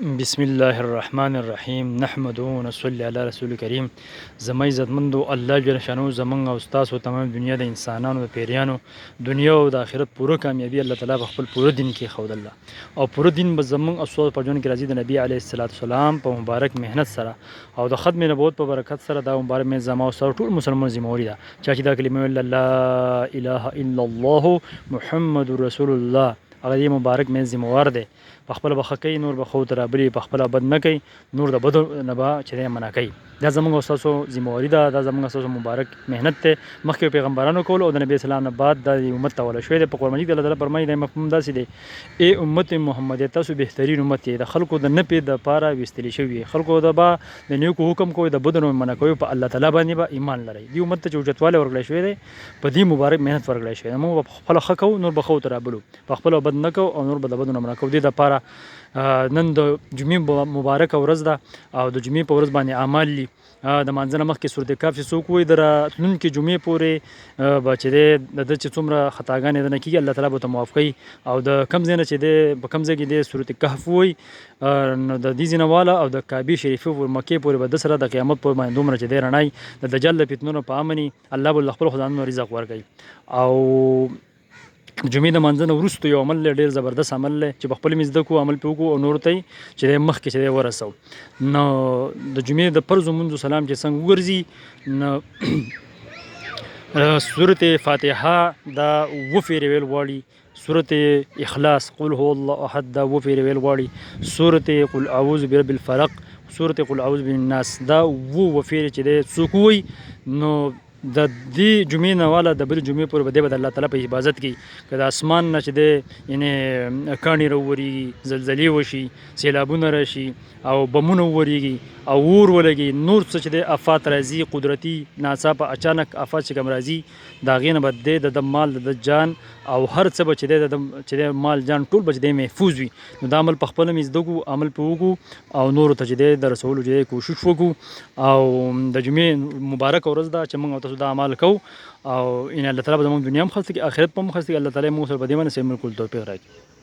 بسم الله الرحمن الرحیم نحمده ونصلي علی رسول کریم. زما عزتمندو الله جل شانو زمونږ او ستاسو تمام دنیا د انسانانو د پیریانو دنیا او د آخرت پوره کامیابی الله تعالی په خپل پوره دین کې خود الله او پوره دین به زمونږ او ستاسو په ژوند کې راځي د نبی علیه الصلاۃ والسلام په مبارک مهنت سره او د ختم نبوت په برکت سره دا مبارک مې زما او ستاسو ټول مسلمان ذمہواری ده چې دا کلمه لا اله الا الله محمد رسول الله هغه مبارک مې ذمہوار ده. په خپل بخکې نور به خو ترابلی په خپل بد نه کوي نور د بدو نه به چې منع کوي. دا زموږ استادو ذمہواری ده. دا زموږ استادو مبارک مهنت ته مخکې پیغمبرانو کول او د نبی اسلام نه بعد د امت ته ولا شوی د قرآن مجید الله تعالی فرمایي د مفهوم داسې دی ای امت محمدیه تاسو بهترین امت د خلکو د نه پی د پاره وستلی شوی خلکو د با د نیکو حکم کوي د بدو منع کوي په الله تعالی باندې به ایمان لري. دی امت ته چوجتواله ورغلی شوی دی په دې مبارک مهنت ورغلی شوی مو خپل خکو نور بخو ترابلو په خپل بد نه کو او نور به د بدو منع کوي د پاره نن د جمعې مبارکه ورځ ده او د جمعې په ورځ باندې اعمال لي د مانځنه مخکې سورۃ کهف چې څوک وایي د راتلونکي جمعې پورې به چې د چې څومره خطاګانې نه کېږي الله تعالی به ورته معاف کوي او د کم ځای نه چې دی په کم ځای کې دی سورۃ کهف وایي نو د دې ځینه والا او د کعبې شریفې پر مکې پورې به د سره د قیامت پر باندې دومره چې دی رڼایي د دجال د فتنو په امني الله به خپل خدانو رزق ورکوي. او جمعې د مانځنه وروسته یو عمل ډېر زبردست عمل دی چې په خپل مزده کو عمل په وکړو او نور ته چې مخکې چې ورسو نو د جمعې د فرض منځ سلام چې څنګه ورځي نو سورۃ فاتحه دا وفیر ویل غواړي سورۃ اخلاص قل هو الله احد دا وفیر ویل غواړي سورۃ قل اعوذ برب الفلق سورۃ قل اعوذ بالناس دا وفیر چې دی څوک وي نو د دې جمعې نه والا د بل جمعې پورې به دی به الله تعالی په حفاظت کې که د اسمان نه چې دی یعنې کاڼي راوورېږي زلزلې وشي سیلابونه راشي او بمونه وورېږي او اور ولګي نور څه چې دی افات راځي قدرتي ناڅاپه اچانک افات چې کوم راځي د هغې نه به دی د مال د جان او هر څه به چې دی مال جان ټول به چې دی محفوظ وي. نو دا عمل په خپله مې زده کړو عمل پرې وکړو او نورو ته چې دی د رسولو چې دی کوشش وکړو او د جمعې مبارکه ورځ ده چې موږ او تاسو دا عمل کوو او ان الله تعالی به زموږ دنیا هم خرڅ کړي آخرت به هم خرڅ کړي. الله تعالی موږ سره په دې باندې سمې کول توفیق راکړي.